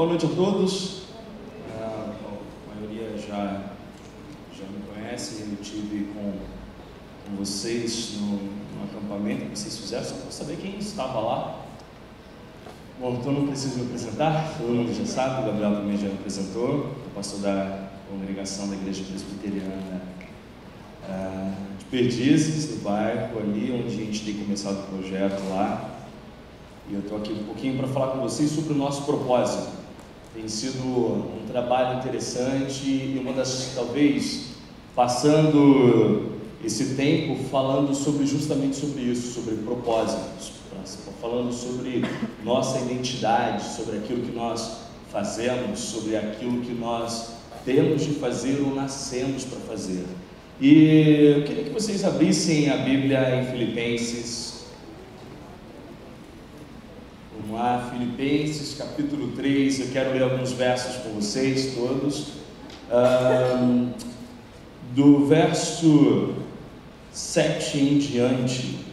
Boa noite a todos. A maioria já me conhece. Eu estive com vocês no acampamento que vocês fizeram, só para saber quem estava lá. Bom, então não preciso me apresentar, todo mundo já sabe, o Gabriel também já me apresentou, eu pastor da congregação da Igreja Presbiteriana de Perdizes, do bairro ali, onde a gente tem começado o projeto lá. E eu estou aqui um pouquinho para falar com vocês sobre o nosso propósito. Tem sido um trabalho interessante e uma das, talvez, passando esse tempo falando justamente sobre isso, sobre propósitos, falando sobre nossa identidade, sobre aquilo que nós fazemos, sobre aquilo que nós temos de fazer ou nascemos para fazer. E eu queria que vocês abrissem a Bíblia em Filipenses. Vamos lá, Filipenses capítulo 3, eu quero ler alguns versos com vocês todos. Do verso 7 em diante.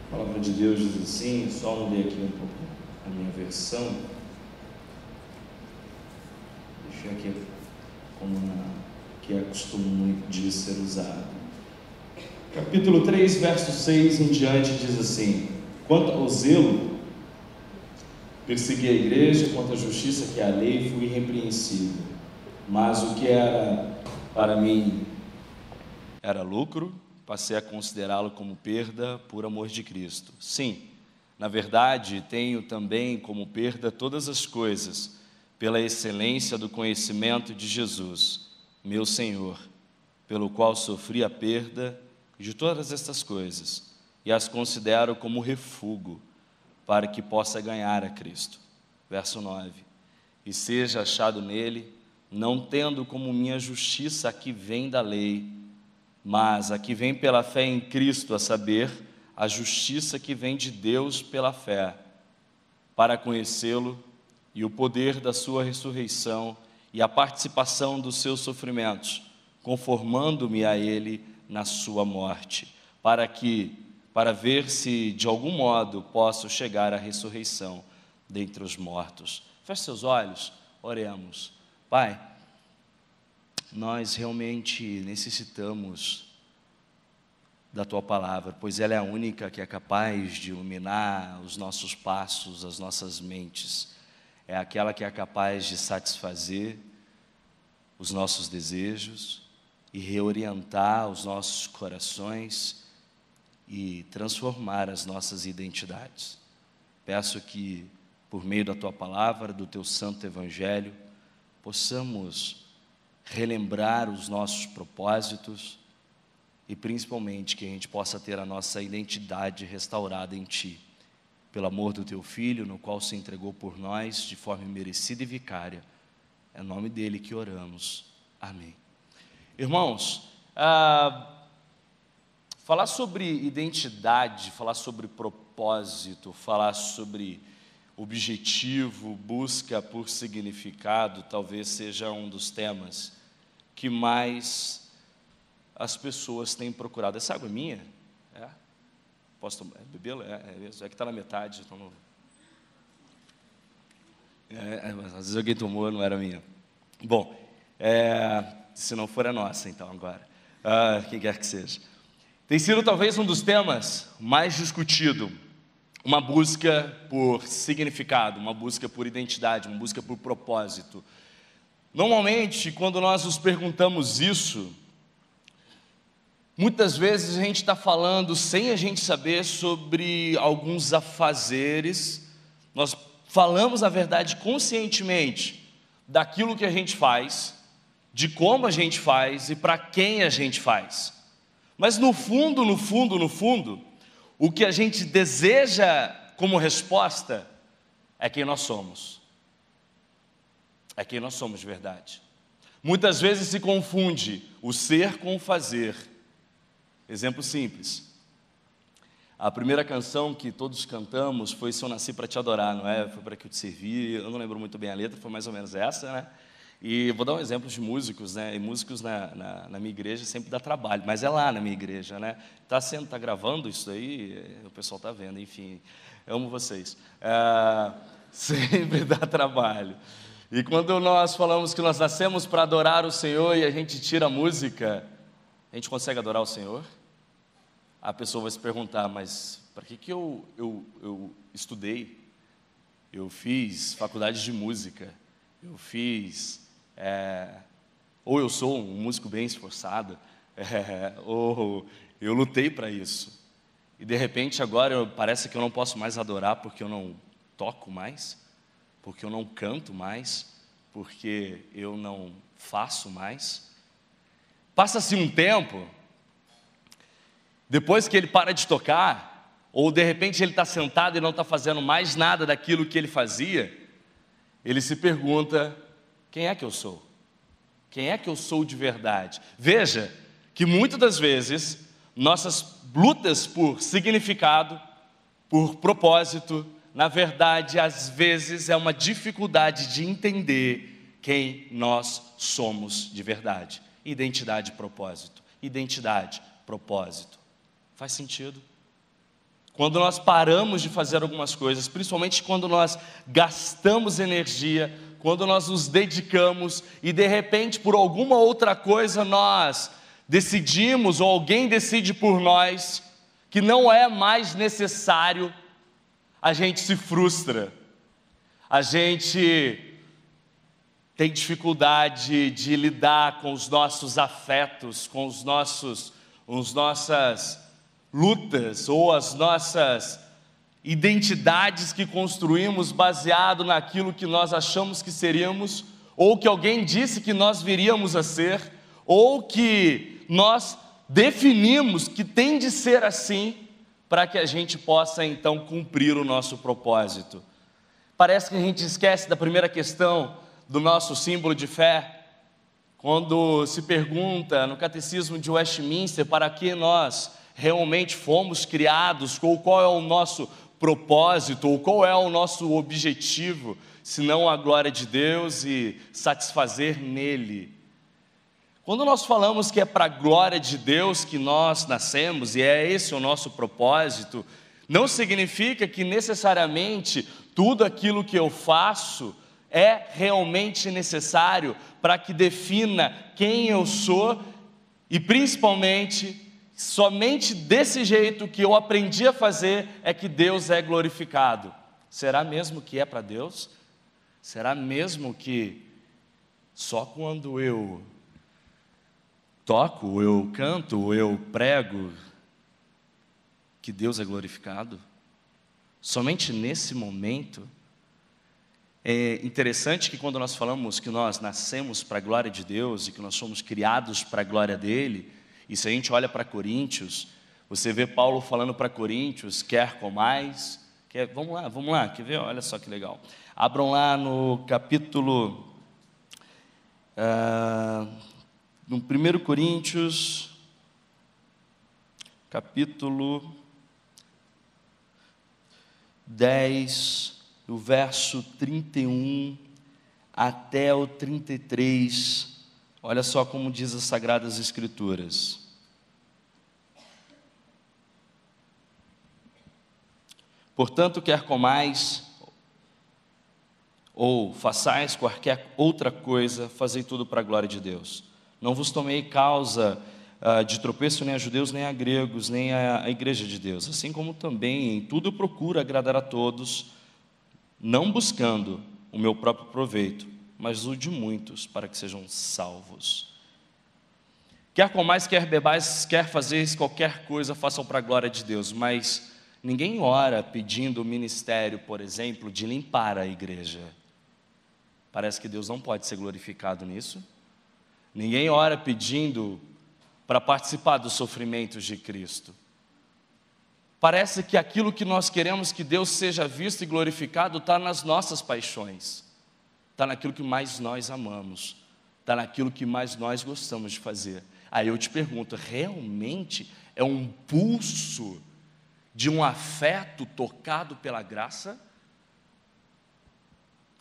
A palavra de Deus diz assim, só mudei aqui um pouco a minha versão. Deixei aqui como que é costume de ser usado. Capítulo 3, verso 6 em diante diz assim: quanto ao zelo, persegui a igreja, quanto à justiça que é a lei, fui irrepreensível. Mas o que era para mim era lucro, passei a considerá-lo como perda por amor de Cristo. Sim, na verdade, tenho também como perda todas as coisas, pela excelência do conhecimento de Jesus, meu Senhor, pelo qual sofri a perda de todas estas coisas, e as considero como refúgio, para que possa ganhar a Cristo. Verso 9. E seja achado nele, não tendo como minha justiça a que vem da lei, mas a que vem pela fé em Cristo, a saber, a justiça que vem de Deus pela fé, para conhecê-lo e o poder da sua ressurreição e a participação dos seus sofrimentos, conformando-me a ele na sua morte, para ver se de algum modo posso chegar à ressurreição dentre os mortos. Feche seus olhos, oremos. Pai, nós realmente necessitamos da Tua Palavra, pois ela é a única que é capaz de iluminar os nossos passos, as nossas mentes. É aquela que é capaz de satisfazer os nossos desejos e reorientar os nossos corações e transformar as nossas identidades. Peço que, por meio da Tua Palavra, do Teu Santo Evangelho, possamos relembrar os nossos propósitos e principalmente que a gente possa ter a nossa identidade restaurada em Ti, pelo amor do Teu Filho, no qual se entregou por nós de forma merecida e vicária. É no nome dele que oramos. Amém. Irmãos, falar sobre identidade, falar sobre propósito, falar sobre objetivo, busca por significado, talvez seja um dos temas que mais as pessoas têm procurado. Essa água é minha? É? Posso tomar? Bebê-la? É que está na metade. Então não... às vezes alguém tomou, não era minha. Bom, se não for é nossa, então agora. Quem quer que seja. Tem sido talvez um dos temas mais discutido. Uma busca por significado, uma busca por identidade, uma busca por propósito. Normalmente, quando nós nos perguntamos isso, muitas vezes a gente está falando sem a gente saber sobre alguns afazeres. Nós falamos a verdade conscientemente daquilo que a gente faz, de como a gente faz e para quem a gente faz. Mas no fundo, o que a gente deseja como resposta é quem nós somos. É quem nós somos de verdade. Muitas vezes se confunde o ser com o fazer. Exemplo simples. A primeira canção que todos cantamos foi Se Eu Nasci Para Te Adorar, não é? Foi para que eu te servi, eu não lembro muito bem a letra, foi mais ou menos essa, né? E vou dar um exemplo de músicos, né? E músicos na minha igreja sempre dá trabalho, mas é lá na minha igreja, né? Tá gravando isso aí, o pessoal tá vendo, enfim, eu amo vocês. Sempre dá trabalho. E quando nós falamos que nós nascemos para adorar o Senhor e a gente tira a música, a gente consegue adorar o Senhor? A pessoa vai se perguntar, mas para que eu estudei? Eu fiz faculdade de música, eu fiz... ou eu sou um músico bem esforçado, ou eu lutei para isso. E de repente agora parece que eu não posso mais adorar porque eu não toco mais, porque eu não canto mais, porque eu não faço mais. Passa-se um tempo, depois que ele para de tocar, ou de repente ele está sentado e não está fazendo mais nada daquilo que ele fazia, ele se pergunta, quem é que eu sou? Quem é que eu sou de verdade? Veja que muitas das vezes, nossas lutas por significado, por propósito, na verdade, às vezes é uma dificuldade de entender quem nós somos de verdade. Identidade e propósito. Identidade, propósito. Faz sentido? Quando nós paramos de fazer algumas coisas, principalmente quando nós gastamos energia, quando nós nos dedicamos e de repente por alguma outra coisa nós decidimos ou alguém decide por nós que não é mais necessário, a gente se frustra, a gente tem dificuldade de lidar com os nossos afetos, com as nossas lutas ou as nossas identidades que construímos baseado naquilo que nós achamos que seríamos, ou que alguém disse que nós viríamos a ser, ou que nós definimos que tem de ser assim, para que a gente possa então cumprir o nosso propósito. Parece que a gente esquece da primeira questão do nosso símbolo de fé, quando se pergunta no Catecismo de Westminster para que nós realmente fomos criados, ou qual é o nosso propósito, ou qual é o nosso objetivo, senão a glória de Deus e satisfazer nele. Quando nós falamos que é para a glória de Deus que nós nascemos, e é esse o nosso propósito, não significa que necessariamente tudo aquilo que eu faço é realmente necessário para que defina quem eu sou e principalmente, somente desse jeito que eu aprendi a fazer é que Deus é glorificado. Será mesmo que é para Deus? Será mesmo que só quando eu toco, eu canto, eu prego, que Deus é glorificado? Somente nesse momento? É interessante que quando nós falamos que nós nascemos para a glória de Deus e que nós somos criados para a glória dele, e se a gente olha para Coríntios, você vê Paulo falando para Coríntios, quer comais, vamos lá, quer ver? Olha só que legal. Abram lá no capítulo, no 1 Coríntios, capítulo 10, do verso 31 até o 33, olha só como diz as Sagradas Escrituras. Portanto, quer comais ou façais qualquer outra coisa, fazei tudo para a glória de Deus. Não vos tomei causa de tropeço nem a judeus, nem a gregos, nem a igreja de Deus. Assim como também em tudo eu procuro agradar a todos, não buscando o meu próprio proveito, mas o de muitos, para que sejam salvos. Quer comais, quer bebais, quer fazeis qualquer coisa, façam para a glória de Deus. Mas ninguém ora pedindo o ministério, por exemplo, de limpar a igreja. Parece que Deus não pode ser glorificado nisso. Ninguém ora pedindo para participar dos sofrimentos de Cristo. Parece que aquilo que nós queremos que Deus seja visto e glorificado está nas nossas paixões, está naquilo que mais nós amamos, está naquilo que mais nós gostamos de fazer. Aí eu te pergunto, realmente é um pulso de um afeto tocado pela graça?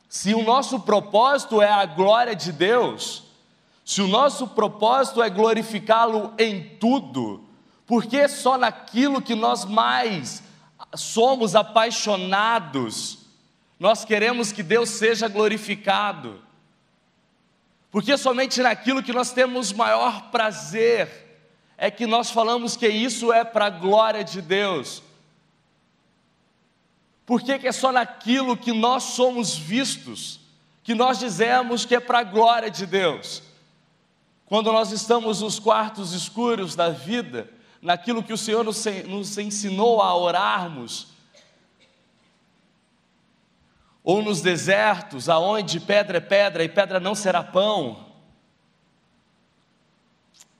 Se o nosso propósito é a glória de Deus, se o nosso propósito é glorificá-lo em tudo, por que só naquilo que nós mais somos apaixonados, nós queremos que Deus seja glorificado? Porque somente naquilo que nós temos maior prazer, é que nós falamos que isso é para a glória de Deus. Por que é só naquilo que nós somos vistos, que nós dizemos que é para a glória de Deus? Quando nós estamos nos quartos escuros da vida, naquilo que o Senhor nos ensinou a orarmos, ou nos desertos, aonde pedra é pedra e pedra não será pão,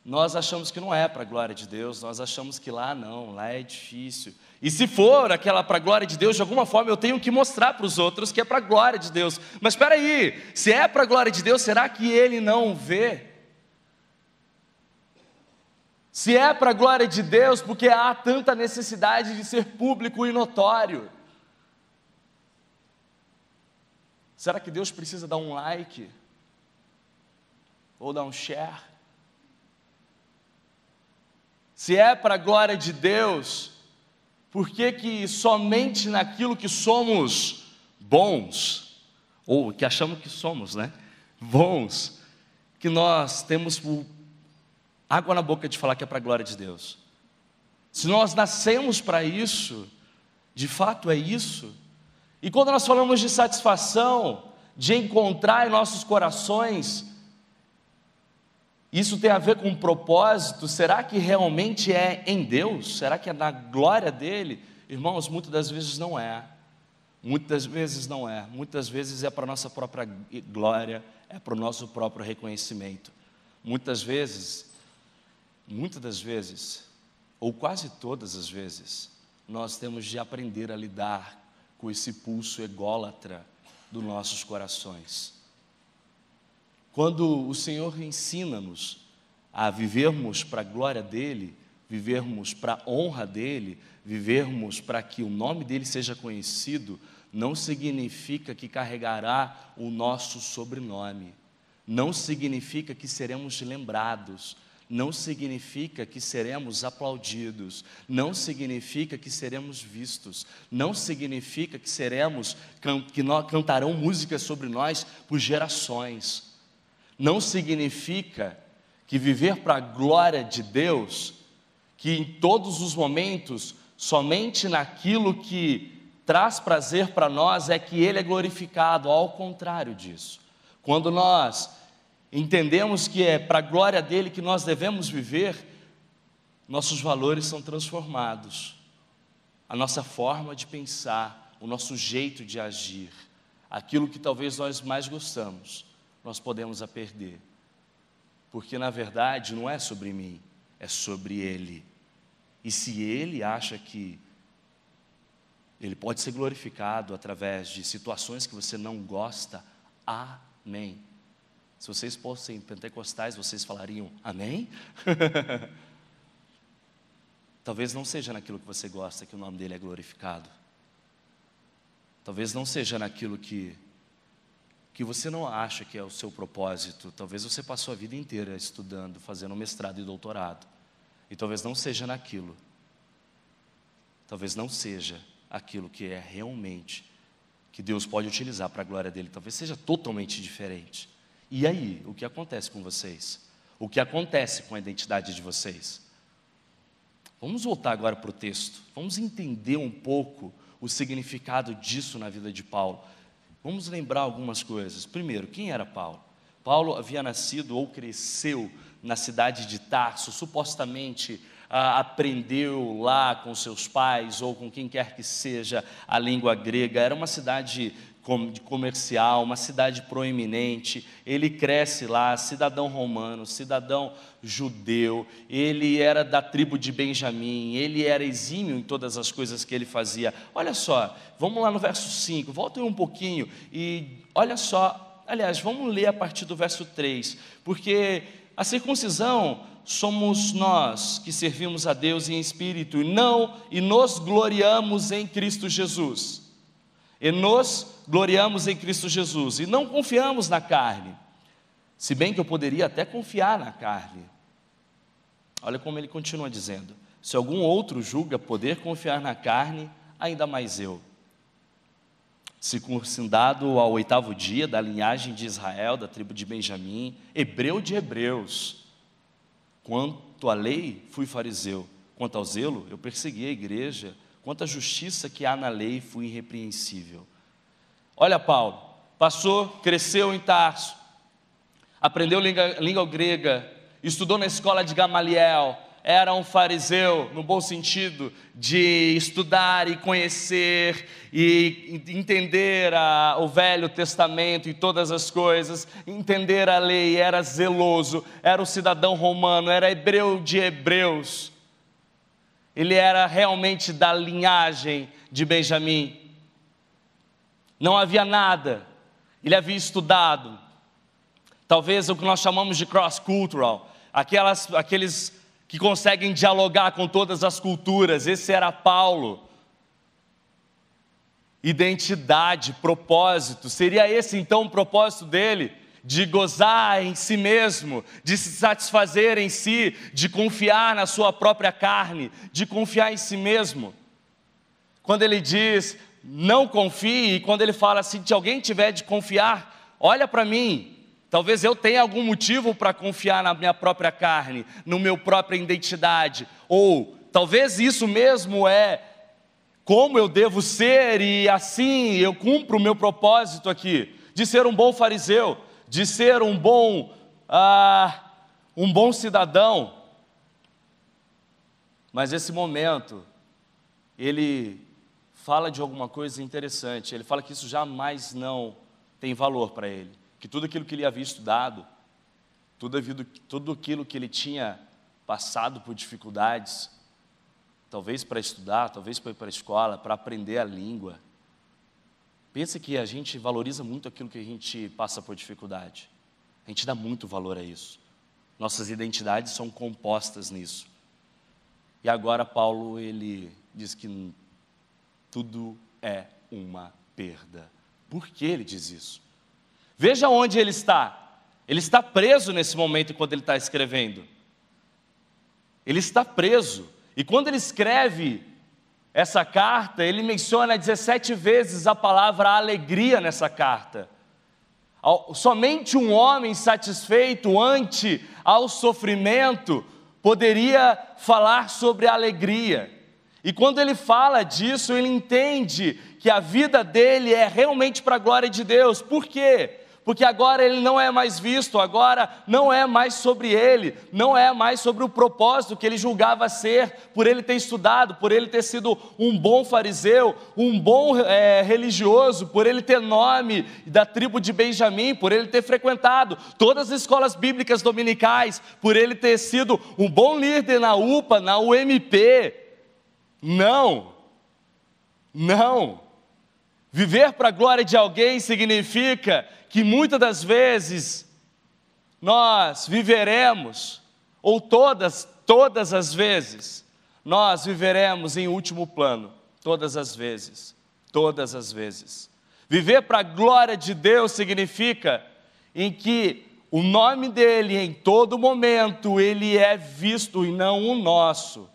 nós achamos que não é para a glória de Deus, nós achamos que lá não, lá é difícil. E se for aquela para a glória de Deus, de alguma forma eu tenho que mostrar para os outros que é para a glória de Deus. Mas espera aí, se é para a glória de Deus, será que Ele não vê? Se é para a glória de Deus, porque há tanta necessidade de ser público e notório, será que Deus precisa dar um like? Ou dar um share? Se é para a glória de Deus, por que somente naquilo que somos bons, ou que achamos que somos, né? Bons, que nós temos água na boca de falar que é para a glória de Deus? Se nós nascemos para isso, de fato é isso. E quando nós falamos de satisfação, de encontrar em nossos corações, isso tem a ver com um propósito. Será que realmente é em Deus? Será que é na glória dEle? Irmãos, muitas das vezes não é. Muitas vezes não é. Muitas vezes é para a nossa própria glória, é para o nosso próprio reconhecimento. Muitas das vezes, ou quase todas as vezes, nós temos de aprender a lidar com esse pulso ególatra dos nossos corações. Quando o Senhor ensina-nos a vivermos para a glória dEle, vivermos para a honra dEle, vivermos para que o nome dEle seja conhecido, não significa que carregará o nosso sobrenome, não significa que seremos lembrados, não significa que seremos aplaudidos, não significa que seremos vistos, não significa que cantarão músicas sobre nós por gerações. Não significa que viver para a glória de Deus, que em todos os momentos, somente naquilo que traz prazer para nós é que Ele é glorificado. Ao contrário disso, quando nós entendemos que é para a glória dEle que nós devemos viver, nossos valores são transformados, a nossa forma de pensar, o nosso jeito de agir, aquilo que talvez nós mais gostamos, nós podemos a perder, porque na verdade não é sobre mim, é sobre Ele. E se Ele acha que Ele pode ser glorificado através de situações que você não gosta, amém. Se vocês fossem pentecostais, vocês falariam amém? Talvez não seja naquilo que você gosta que o nome dEle é glorificado. Talvez não seja naquilo que você não acha que é o seu propósito. Talvez você passou a vida inteira estudando, fazendo mestrado e doutorado. E talvez não seja naquilo. Talvez não seja aquilo que é realmente que Deus pode utilizar para a glória dEle. Talvez seja totalmente diferente. E aí, o que acontece com vocês? O que acontece com a identidade de vocês? Vamos voltar agora para o texto. Vamos entender um pouco o significado disso na vida de Paulo. Vamos lembrar algumas coisas. Primeiro, quem era Paulo? Paulo havia nascido ou cresceu na cidade de Tarso, supostamente aprendeu lá com seus pais ou com quem quer que seja a língua grega. Era uma cidade comercial, uma cidade proeminente. Ele cresce lá, cidadão romano, cidadão judeu. Ele era da tribo de Benjamim, ele era exímio em todas as coisas que ele fazia. Olha só, vamos lá no verso 5, voltem um pouquinho e olha só, aliás, vamos ler a partir do verso 3, porque a circuncisão somos nós que servimos a Deus em espírito e nos gloriamos em Cristo Jesus. E nos gloriamos em Cristo Jesus e não confiamos na carne. Se bem que eu poderia até confiar na carne. Olha como ele continua dizendo: se algum outro julga poder confiar na carne, ainda mais eu. Circuncidado ao 8º dia, da linhagem de Israel, da tribo de Benjamim, hebreu de hebreus. Quanto à lei, fui fariseu. Quanto ao zelo, eu persegui a igreja. Quanto à justiça que há na lei, fui irrepreensível. Olha Paulo, passou, cresceu em Tarso, aprendeu língua grega, estudou na escola de Gamaliel, era um fariseu, no bom sentido, de estudar e conhecer e entender o Velho Testamento e todas as coisas, entender a lei, era zeloso, era um cidadão romano, era hebreu de hebreus, ele era realmente da linhagem de Benjamim, não havia nada, ele havia estudado, talvez o que nós chamamos de cross-cultural, aqueles que conseguem dialogar com todas as culturas. Esse era Paulo. Identidade, propósito, seria esse então o propósito dele? De gozar em si mesmo, de se satisfazer em si, de confiar na sua própria carne, de confiar em si mesmo. Quando ele diz, não confie, e quando ele fala assim, se alguém tiver de confiar, olha para mim. Talvez eu tenha algum motivo para confiar na minha própria carne, no meu própria identidade, ou talvez isso mesmo é como eu devo ser e assim eu cumpro o meu propósito aqui, de ser um bom fariseu, de ser um bom cidadão. Mas esse momento, ele fala de alguma coisa interessante, ele fala que isso jamais não tem valor para ele. Que tudo aquilo que ele havia estudado, tudo aquilo que ele tinha passado por dificuldades, talvez para estudar, talvez para ir para a escola, para aprender a língua. Pensa que a gente valoriza muito aquilo que a gente passa por dificuldade. A gente dá muito valor a isso. Nossas identidades são compostas nisso. E agora Paulo, ele diz que tudo é uma perda. Por que ele diz isso? Veja onde ele está. Ele está preso nesse momento enquanto ele está escrevendo. Ele está preso. E quando ele escreve essa carta, ele menciona 17 vezes a palavra alegria nessa carta. Somente um homem satisfeito ante ao sofrimento poderia falar sobre alegria. E quando ele fala disso, ele entende que a vida dele é realmente para a glória de Deus. Por quê? Porque agora ele não é mais visto, agora não é mais sobre ele, não é mais sobre o propósito que ele julgava ser, por ele ter estudado, por ele ter sido um bom fariseu, um bom religioso, por ele ter nome da tribo de Benjamim, por ele ter frequentado todas as escolas bíblicas dominicais, por ele ter sido um bom líder na UPA, na UMP. Não. Viver para a glória de alguém significa que muitas das vezes nós viveremos, ou todas as vezes, nós viveremos em último plano, todas as vezes. Viver para a glória de Deus significa em que o nome dele em todo momento, ele é visto e não o nosso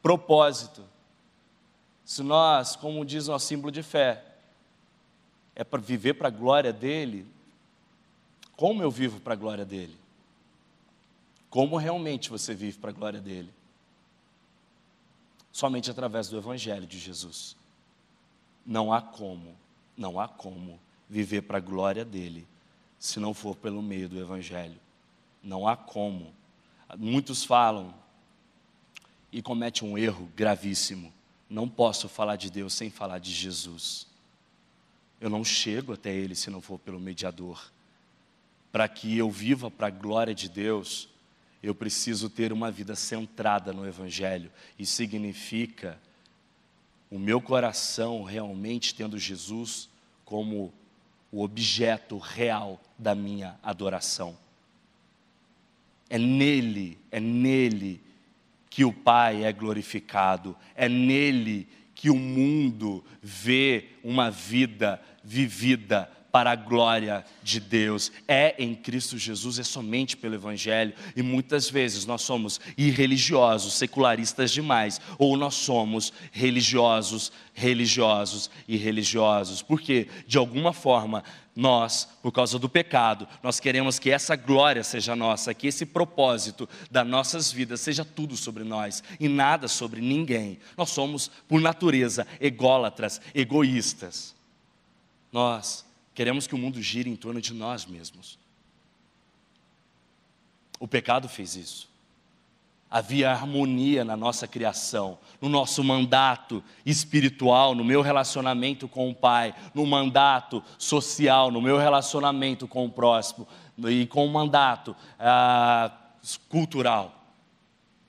propósito. Se nós, como diz nosso símbolo de fé, é para viver para a glória dele, como eu vivo para a glória dele? Como realmente você vive para a glória dele? Somente através do Evangelho de Jesus. Não há como viver para a glória dele, se não for pelo meio do Evangelho. Não há como. Muitos falam e cometem um erro gravíssimo. Não posso falar de Deus sem falar de Jesus. Eu não chego até Ele se não for pelo mediador. Para que eu viva para a glória de Deus, eu preciso ter uma vida centrada no Evangelho. Isso significa o meu coração realmente tendo Jesus como o objeto real da minha adoração. é nele que o Pai é glorificado, é nele que o mundo vê uma vida vivida para a glória de Deus. É em Cristo Jesus, é somente pelo Evangelho. E muitas vezes nós somos irreligiosos, secularistas demais, ou nós somos religiosos e religiosos. Porque, de alguma forma, nós, por causa do pecado, nós queremos que essa glória seja nossa, que esse propósito das nossas vidas seja tudo sobre nós e nada sobre ninguém. Nós somos, por natureza, ególatras, egoístas. Nós queremos que o mundo gire em torno de nós mesmos. O pecado fez isso. Havia harmonia na nossa criação, no nosso mandato espiritual, no meu relacionamento com o Pai, no mandato social, no meu relacionamento com o próximo e com o mandato cultural,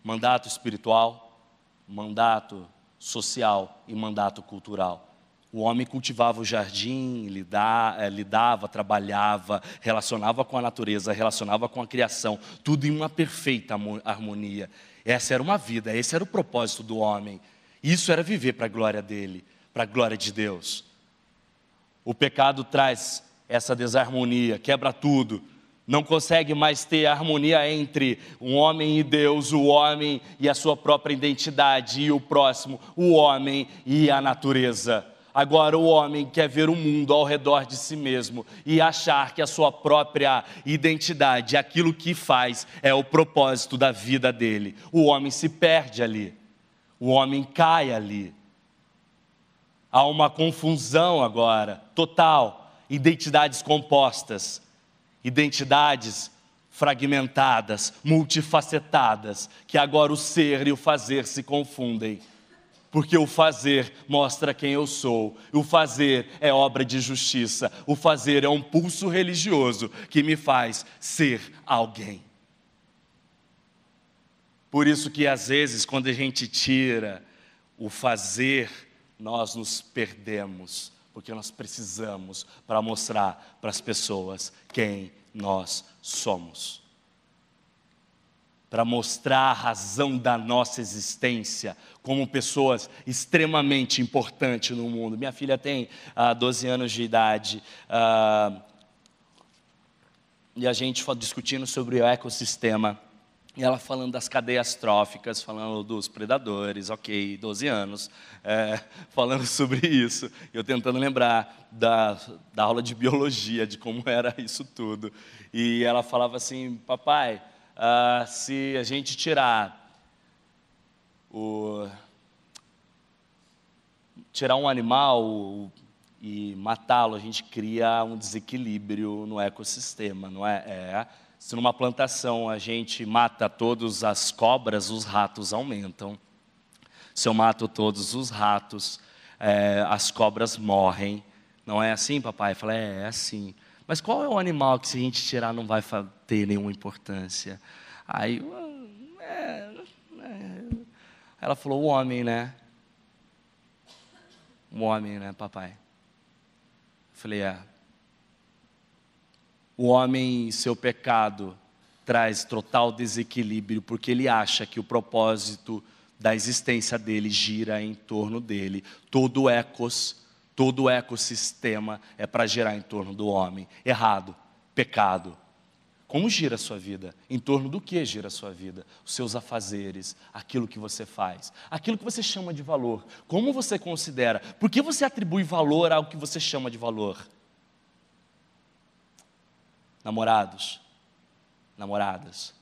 mandato espiritual, mandato social e mandato cultural. O homem cultivava o jardim, lidava, trabalhava, relacionava com a natureza, relacionava com a criação, tudo em uma perfeita harmonia. Essa era uma vida, esse era o propósito do homem. Isso era viver para a glória dele, para a glória de Deus. O pecado traz essa desarmonia, quebra tudo. Não consegue mais ter harmonia entre o homem e Deus, o homem e a sua própria identidade, e o próximo, o homem e a natureza. Agora o homem quer ver o mundo ao redor de si mesmo e achar que a sua própria identidade, aquilo que faz, é o propósito da vida dele. O homem se perde ali, o homem cai ali. Há uma confusão agora, total, identidades compostas, identidades fragmentadas, multifacetadas, que agora o ser e o fazer se confundem. Porque o fazer mostra quem eu sou, o fazer é obra de justiça, o fazer é um pulso religioso que me faz ser alguém. Por isso que às vezes quando a gente tira o fazer, nós nos perdemos, porque nós precisamos para mostrar para as pessoas quem nós somos. Para mostrar a razão da nossa existência como pessoas extremamente importantes no mundo. Minha filha tem 12 anos de idade, e a gente discutindo sobre o ecossistema, e ela falando das cadeias tróficas, falando dos predadores, 12 anos, falando sobre isso, eu tentando lembrar da aula de biologia, de como era isso tudo, e ela falava assim: papai, se a gente tirar um animal e matá-lo, a gente cria um desequilíbrio no ecossistema, não é? Se numa plantação a gente mata todas as cobras, os ratos aumentam. Se eu mato todos os ratos, as cobras morrem. Não é assim, papai? Eu falei, é assim. Mas qual é o animal que se a gente tirar não vai ter nenhuma importância? Aí, ela falou, o homem, né? O homem, né, papai? Eu falei, O homem, seu pecado, traz total desequilíbrio, porque ele acha que o propósito da existência dele gira em torno dele. Todo o ecossistema é para girar em torno do homem. Errado, pecado. Como gira a sua vida? Em torno do que gira a sua vida? Os seus afazeres, aquilo que você faz, aquilo que você chama de valor. Como você considera? Por que você atribui valor ao que você chama de valor? Namorados, namoradas,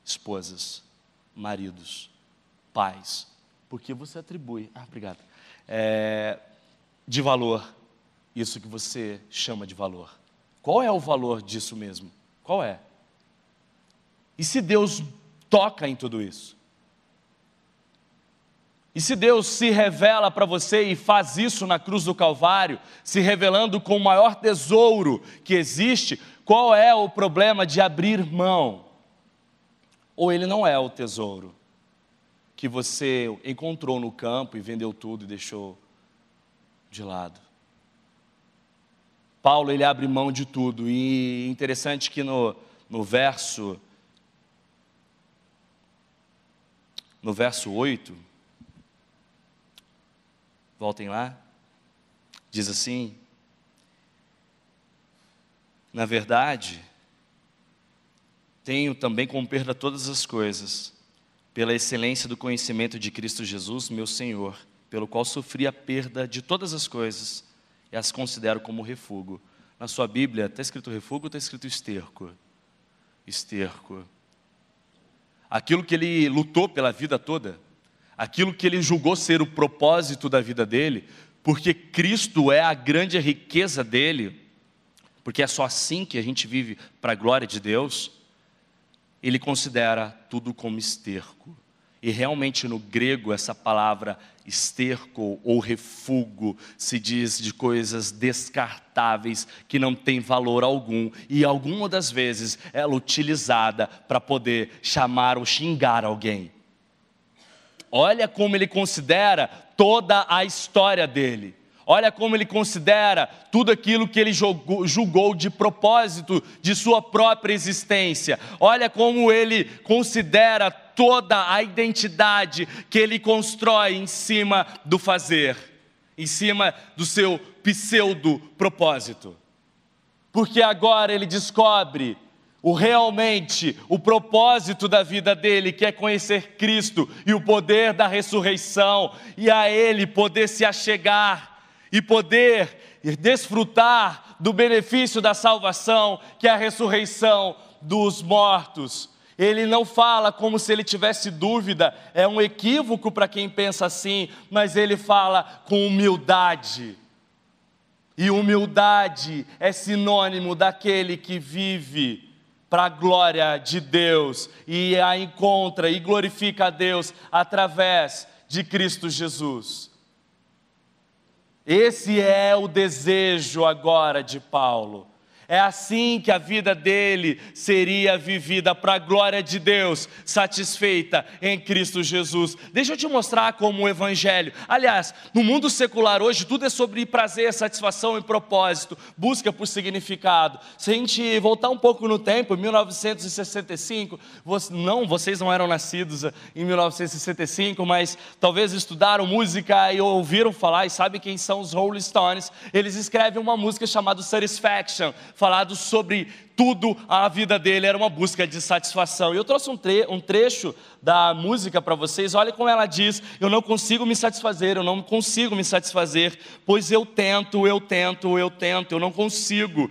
esposas, maridos, pais. Por que você atribui? Obrigado. De valor, isso que você chama de valor. Qual é o valor disso mesmo? Qual é? E se Deus toca em tudo isso? E se Deus se revela para você e faz isso na cruz do Calvário, se revelando com o maior tesouro que existe, qual é o problema de abrir mão? Ou ele não é o tesouro que você encontrou no campo e vendeu tudo e deixou de lado? Paulo, ele abre mão de tudo, e interessante que no verso no verso 8, voltem lá, diz assim: na verdade, tenho também como perda todas as coisas, pela excelência do conhecimento de Cristo Jesus, meu Senhor, pelo qual sofri a perda de todas as coisas e as considero como refúgio. Na sua Bíblia, está escrito refúgio ou está escrito esterco? Esterco. Aquilo que ele lutou pela vida toda, aquilo que ele julgou ser o propósito da vida dele, porque Cristo é a grande riqueza dele, porque é só assim que a gente vive para a glória de Deus, ele considera tudo como esterco. E realmente no grego essa palavra esterco ou refúgio se diz de coisas descartáveis que não tem valor algum, e alguma das vezes ela é utilizada para poder chamar ou xingar alguém. Olha como ele considera toda a história dele. Olha como ele considera tudo aquilo que ele julgou de propósito de sua própria existência. Olha como ele considera toda a identidade que ele constrói em cima do fazer, em cima do seu pseudo-propósito. Porque agora ele descobre realmente o propósito da vida dele, que é conhecer Cristo e o poder da ressurreição, e a ele poder se achegar e poder desfrutar do benefício da salvação, que é a ressurreição dos mortos. Ele não fala como se ele tivesse dúvida, é um equívoco para quem pensa assim, mas ele fala com humildade. E humildade é sinônimo daquele que vive para a glória de Deus e a encontra e glorifica a Deus através de Cristo Jesus. Esse é o desejo agora de Paulo. É assim que a vida dele seria vivida para a glória de Deus, satisfeita em Cristo Jesus. Deixa eu te mostrar como o Evangelho, aliás, no mundo secular hoje, tudo é sobre prazer, satisfação e propósito, busca por significado. Se a gente voltar um pouco no tempo, em 1965, vocês não eram nascidos em 1965, mas talvez estudaram música e ouviram falar, e sabem quem são os Rolling Stones. Eles escrevem uma música chamada Satisfaction, falado sobre tudo, a vida dele era uma busca de satisfação. E eu trouxe um trecho da música para vocês. Olha como ela diz: eu não consigo me satisfazer, eu não consigo me satisfazer, pois eu tento, eu não consigo.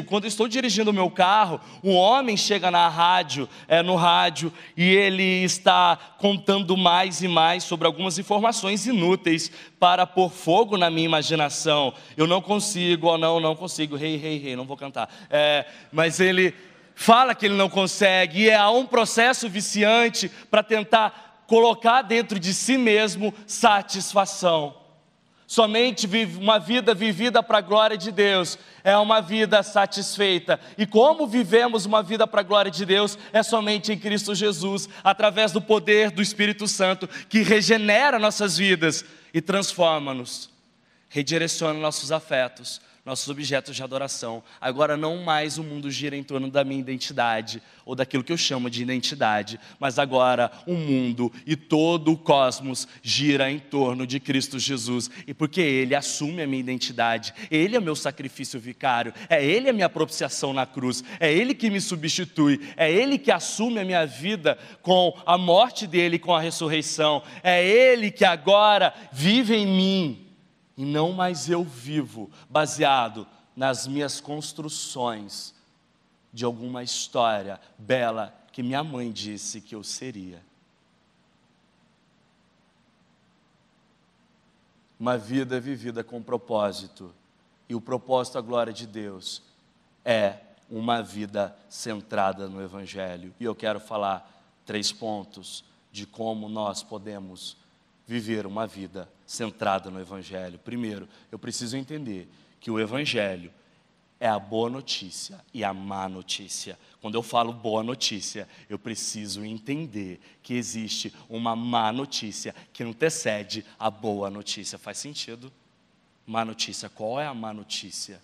Quando eu estou dirigindo o meu carro, um homem chega no rádio, e ele está contando mais e mais sobre algumas informações inúteis para pôr fogo na minha imaginação. Eu não consigo, não consigo, não vou cantar. Mas ele fala que ele não consegue, e há um processo viciante para tentar colocar dentro de si mesmo satisfação. Somente uma vida vivida para a glória de Deus é uma vida satisfeita. E como vivemos uma vida para a glória de Deus é somente em Cristo Jesus, através do poder do Espírito Santo, que regenera nossas vidas e transforma-nos, redireciona nossos afetos, nossos objetos de adoração. Agora não mais o mundo gira em torno da minha identidade, ou daquilo que eu chamo de identidade, mas agora o mundo e todo o cosmos gira em torno de Cristo Jesus, e porque Ele assume a minha identidade, Ele é meu sacrifício vicário, é Ele a minha propiciação na cruz, é Ele que me substitui, é Ele que assume a minha vida com a morte dEle, com a ressurreição, é Ele que agora vive em mim, e não mais eu vivo baseado nas minhas construções de alguma história bela que minha mãe disse que eu seria. Uma vida vivida com propósito, e o propósito, a glória de Deus, é uma vida centrada no Evangelho. E eu quero falar 3 pontos de como nós podemos viver uma vida centrada no Evangelho. Primeiro, eu preciso entender que o Evangelho é a boa notícia e a má notícia. Quando eu falo boa notícia, eu preciso entender que existe uma má notícia que antecede a boa notícia. Faz sentido? Má notícia. Qual é a má notícia?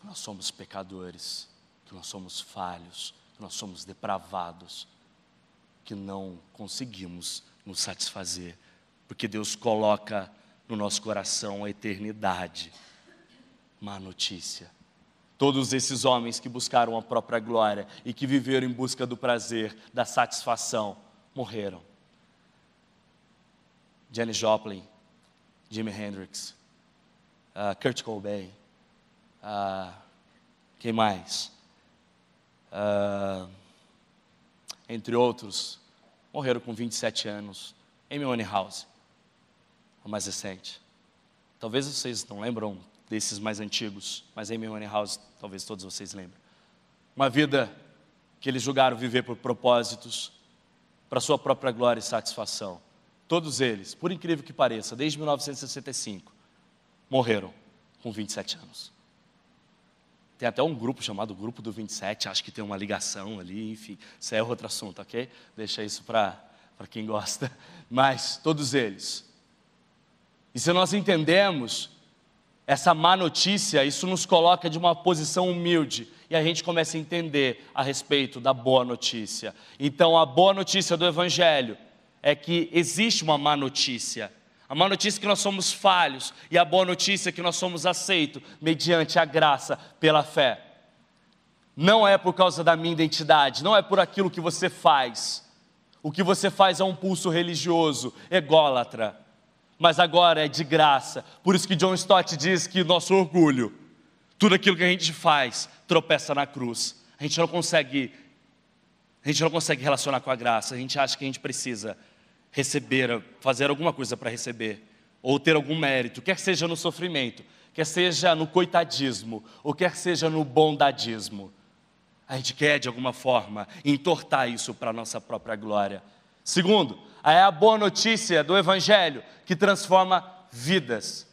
Nós somos pecadores, que nós somos falhos, que nós somos depravados. porque não conseguimos nos satisfazer, porque Deus coloca no nosso coração a eternidade. Má notícia. Todos esses homens que buscaram a própria glória e que viveram em busca do prazer, da satisfação, morreram. Janis Joplin, Jimi Hendrix, Kurt Cobain, quem mais? Entre outros, morreram com 27 anos. Amy Winehouse, a mais recente. Talvez vocês não lembram desses mais antigos, mas Amy Winehouse, talvez todos vocês lembrem. Uma vida que eles julgaram viver por propósitos, para sua própria glória e satisfação. Todos eles, por incrível que pareça, desde 1965, morreram com 27 anos. Tem até um grupo chamado Grupo do 27, acho que tem uma ligação ali, enfim, isso é outro assunto, ok? Deixa isso para quem gosta. Mas todos eles. E se nós entendemos essa má notícia, isso nos coloca de uma posição humilde e a gente começa a entender a respeito da boa notícia. Então, a boa notícia do Evangelho é que existe uma má notícia. A má notícia é que nós somos falhos e a boa notícia é que nós somos aceitos mediante a graça pela fé. Não é por causa da minha identidade, não é por aquilo que você faz. O que você faz é um pulso religioso, ególatra. Mas agora é de graça. Por isso que John Stott diz que nosso orgulho, tudo aquilo que a gente faz, tropeça na cruz. A gente não consegue relacionar com a graça. A gente acha que a gente precisa receber, fazer alguma coisa para receber, ou ter algum mérito, quer seja no sofrimento, quer seja no coitadismo, ou quer seja no bondadismo. A gente quer, de alguma forma, entortar isso para a nossa própria glória. Segundo, é a boa notícia do Evangelho que transforma vidas.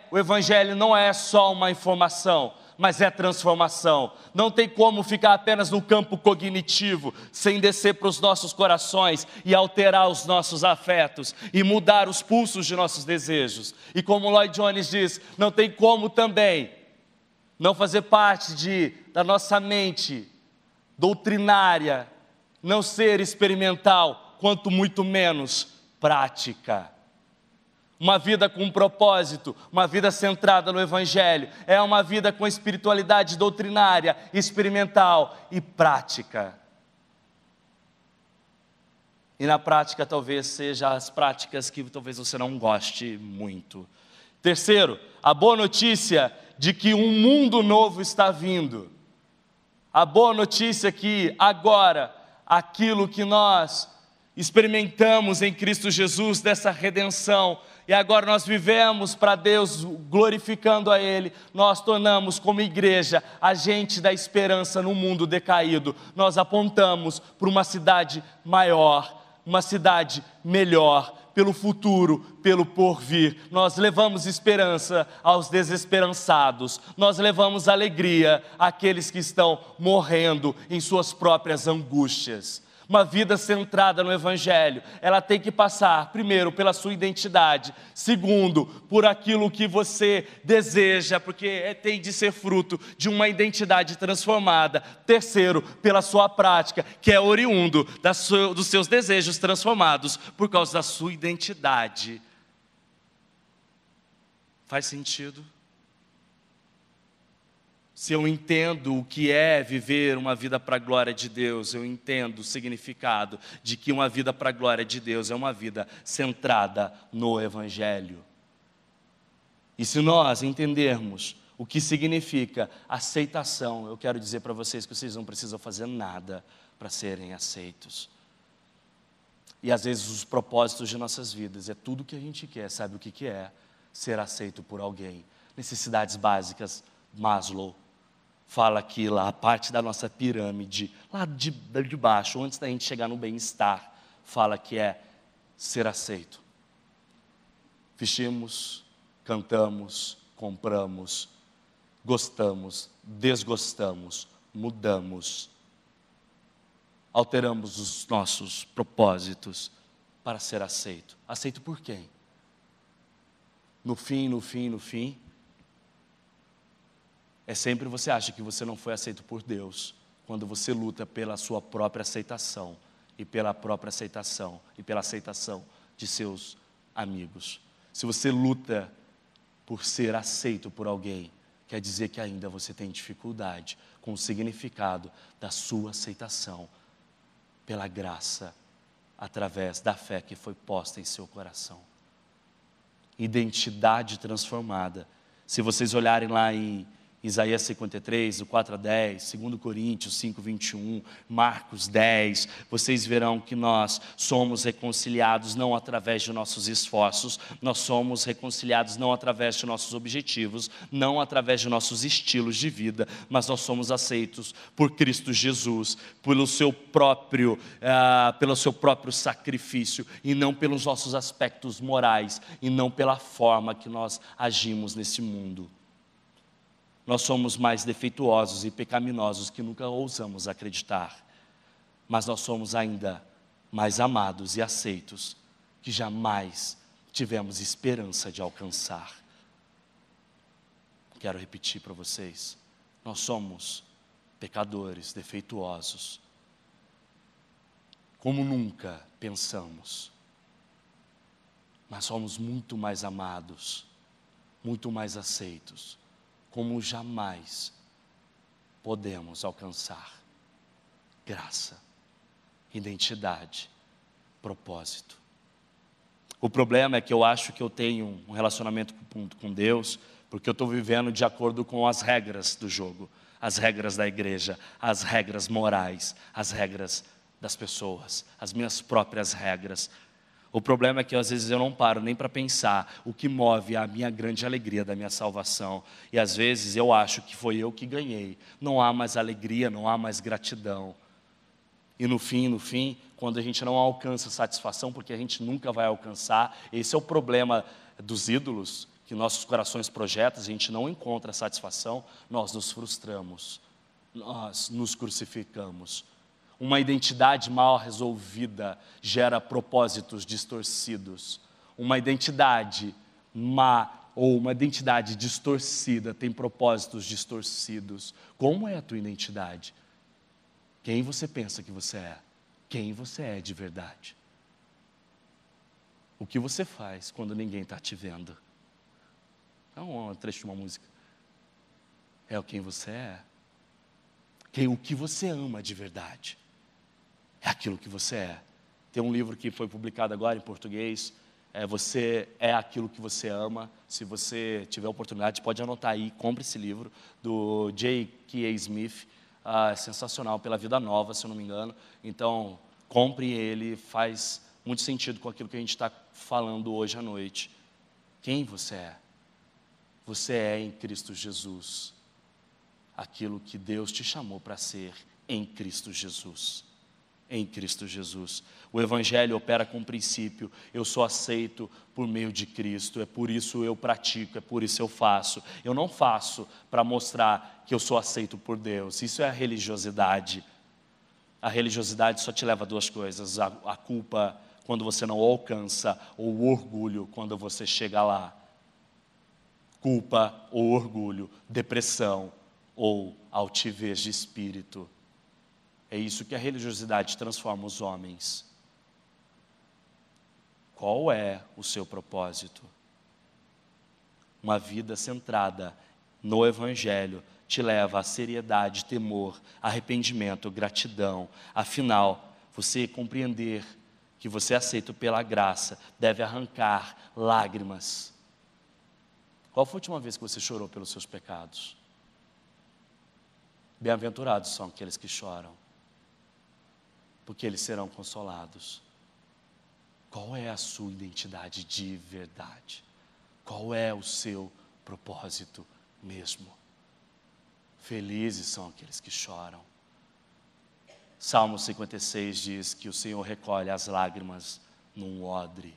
O Evangelho não é só uma informação, mas é transformação. Não tem como ficar apenas no campo cognitivo, sem descer para os nossos corações e alterar os nossos afetos e mudar os pulsos de nossos desejos. E como Lloyd Jones diz, não tem como também não fazer parte da nossa mente doutrinária, não ser experimental, quanto muito menos prática. Uma vida com propósito, uma vida centrada no Evangelho, é uma vida com espiritualidade doutrinária, experimental e prática. E na prática talvez seja as práticas que talvez você não goste muito. Terceiro, a boa notícia de que um mundo novo está vindo. A boa notícia é que agora, aquilo que nós experimentamos em Cristo Jesus, dessa redenção, e agora nós vivemos para Deus, glorificando a Ele, nós tornamos como igreja, agente da esperança no mundo decaído. Nós apontamos para uma cidade maior, uma cidade melhor, pelo futuro, pelo porvir. Nós levamos esperança aos desesperançados, nós levamos alegria àqueles que estão morrendo em suas próprias angústias. Uma vida centrada no Evangelho, ela tem que passar, primeiro, pela sua identidade, segundo, por aquilo que você deseja, porque tem de ser fruto de uma identidade transformada, terceiro, pela sua prática, que é oriundo dos seus desejos transformados, por causa da sua identidade. Faz sentido? Se eu entendo o que é viver uma vida para a glória de Deus, eu entendo o significado de que uma vida para a glória de Deus é uma vida centrada no Evangelho. E se nós entendermos o que significa aceitação, eu quero dizer para vocês que vocês não precisam fazer nada para serem aceitos. E às vezes os propósitos de nossas vidas é tudo o que a gente quer, sabe o que é? Ser aceito por alguém. Necessidades básicas, Maslow fala que lá a parte da nossa pirâmide, lá de baixo, antes da gente chegar no bem-estar, fala que é ser aceito. Vestimos, cantamos, compramos, gostamos, desgostamos, mudamos, alteramos os nossos propósitos para ser aceito. Aceito por quem? No fim, é sempre você acha que você não foi aceito por Deus, quando você luta pela sua própria aceitação e pela própria aceitação, e pela aceitação de seus amigos. Se você luta por ser aceito por alguém, quer dizer que ainda você tem dificuldade com o significado da sua aceitação pela graça, através da fé que foi posta em seu coração. Identidade transformada. Se vocês olharem lá em Isaías 53, do 4 a 10, 2 Coríntios 5, 21, Marcos 10, vocês verão que nós somos reconciliados não através de nossos esforços, nós somos reconciliados não através de nossos objetivos, não através de nossos estilos de vida, mas nós somos aceitos por Cristo Jesus, pelo seu próprio sacrifício, e não pelos nossos aspectos morais, e não pela forma que nós agimos nesse mundo. Nós somos mais defeituosos e pecaminosos que nunca ousamos acreditar, mas nós somos ainda mais amados e aceitos que jamais tivemos esperança de alcançar. Quero repetir para vocês, nós somos pecadores, defeituosos, como nunca pensamos, mas somos muito mais amados, muito mais aceitos, como jamais podemos alcançar. Graça, identidade, propósito. O problema é que eu acho que eu tenho um relacionamento com Deus, porque eu estou vivendo de acordo com as regras do jogo, as regras da igreja, as regras morais, as regras das pessoas, as minhas próprias regras. O problema é que às vezes eu não paro nem para pensar o que move a minha grande alegria da minha salvação. E às vezes eu acho que foi eu que ganhei. Não há mais alegria, não há mais gratidão. E no fim, quando a gente não alcança satisfação, porque a gente nunca vai alcançar, esse é o problema dos ídolos, que nossos corações projetam, a gente não encontra satisfação, nós nos frustramos, nós nos crucificamos. Uma identidade mal resolvida gera propósitos distorcidos. Uma identidade má ou uma identidade distorcida tem propósitos distorcidos. Como é a tua identidade? Quem você pensa que você é? Quem você é de verdade? O que você faz quando ninguém está te vendo? Não é um trecho de uma música. É o quem você é. O que você ama de verdade. É aquilo que você é. Tem um livro que foi publicado agora em português, Você é aquilo que você ama. Se você tiver oportunidade, pode anotar aí, compre esse livro, do J.K.A. Smith, é sensacional, Pela Vida Nova, se eu não me engano. Então, compre ele, faz muito sentido com aquilo que a gente está falando hoje à noite. Quem você é? Você é em Cristo Jesus, aquilo que Deus te chamou para ser em Cristo Jesus. Em Cristo Jesus. O Evangelho opera com o princípio: eu sou aceito por meio de Cristo, é por isso eu pratico, é por isso eu faço. Eu não faço para mostrar que eu sou aceito por Deus. Isso é a religiosidade. A religiosidade só te leva a duas coisas: a culpa quando você não alcança, ou o orgulho quando você chega lá. Culpa ou orgulho, depressão ou altivez de espírito. É isso que a religiosidade transforma os homens. Qual é o seu propósito? Uma vida centrada no Evangelho te leva a seriedade, temor, arrependimento, gratidão. Afinal, você compreender que você é aceito pela graça deve arrancar lágrimas. Qual foi a última vez que você chorou pelos seus pecados? Bem-aventurados são aqueles que choram, porque eles serão consolados. Qual é a sua identidade de verdade? Qual é o seu propósito mesmo? Felizes são aqueles que choram. Salmo 56 diz que o Senhor recolhe as lágrimas num odre.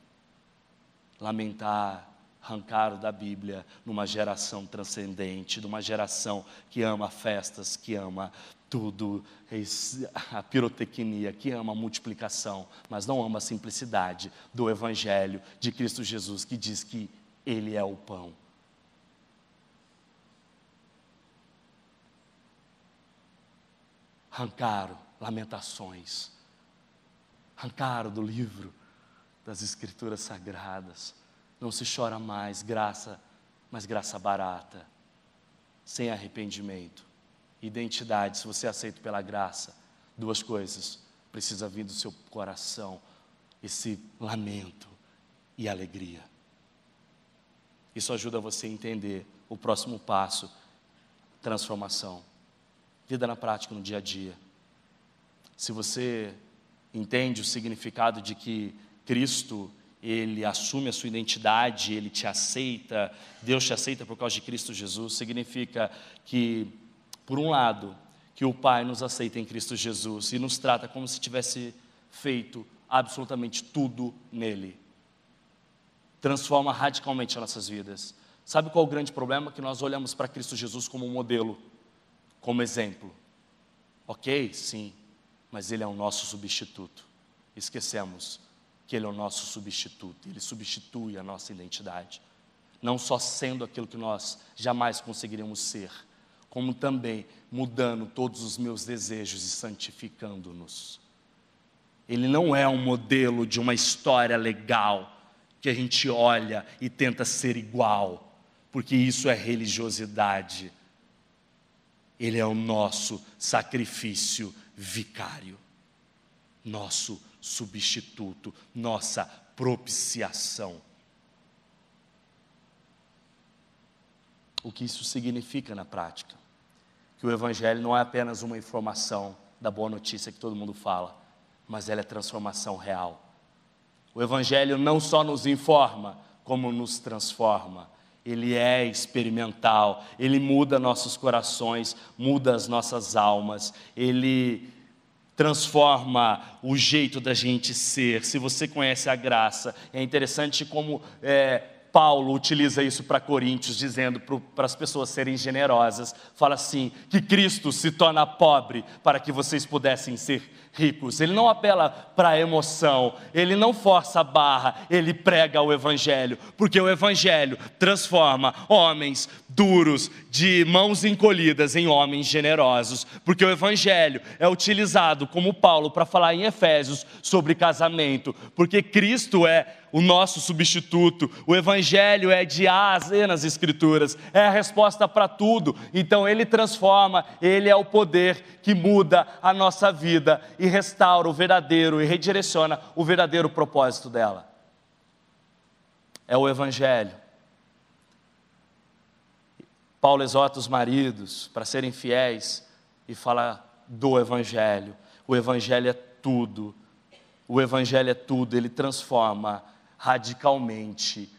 Lamentar, arrancaram da Bíblia numa geração transcendente, numa geração que ama festas, que ama tudo, a pirotecnia, que ama a multiplicação, mas não ama a simplicidade do Evangelho de Cristo Jesus, que diz que Ele é o pão. Arrancaram lamentações arrancaram do livro das Escrituras Sagradas. Não se chora mais, graça, mas graça barata, sem arrependimento. Identidade, se você é aceito pela graça, duas coisas, precisa vir do seu coração, esse lamento e alegria. Isso ajuda você a entender o próximo passo, transformação. Vida na prática, no dia a dia. Se você entende o significado de que Cristo, Ele assume a sua identidade, Ele te aceita, Deus te aceita por causa de Cristo Jesus, significa que, por um lado, que o Pai nos aceita em Cristo Jesus e nos trata como se tivesse feito absolutamente tudo nele. Transforma radicalmente as nossas vidas. Sabe qual é o grande problema? Que nós olhamos para Cristo Jesus como um modelo, como exemplo. Ok, sim, mas Ele é o nosso substituto. Esquecemos que Ele é o nosso substituto. Ele substitui a nossa identidade. Não só sendo aquilo que nós jamais conseguiríamos ser, como também mudando todos os meus desejos e santificando-nos. Ele não é um modelo de uma história legal, que a gente olha e tenta ser igual, porque isso é religiosidade. Ele é o nosso sacrifício vicário, nosso substituto, nossa propiciação. O que isso significa na prática? Que o Evangelho não é apenas uma informação da boa notícia que todo mundo fala, mas ela é transformação real. O Evangelho não só nos informa, como nos transforma. Ele é experimental, ele muda nossos corações, muda as nossas almas, ele transforma o jeito da gente ser. Se você conhece a graça, é interessante como Paulo utiliza isso para Coríntios, dizendo para as pessoas serem generosas. Fala assim, que Cristo se torna pobre para que vocês pudessem ser ricos. Ele não apela para a emoção, ele não força a barra, ele prega o Evangelho, porque o Evangelho transforma homens duros, de mãos encolhidas, em homens generosos, porque o Evangelho é utilizado como Paulo para falar em Efésios sobre casamento, porque Cristo é o nosso substituto, o Evangelho é de A a Z nas Escrituras, é a resposta para tudo. Então ele transforma, ele é o poder que muda a nossa vida e restaura o verdadeiro e redireciona o verdadeiro propósito dela. É o Evangelho. Paulo exorta os maridos para serem fiéis e fala do Evangelho. O Evangelho é tudo. O Evangelho é tudo, ele transforma radicalmente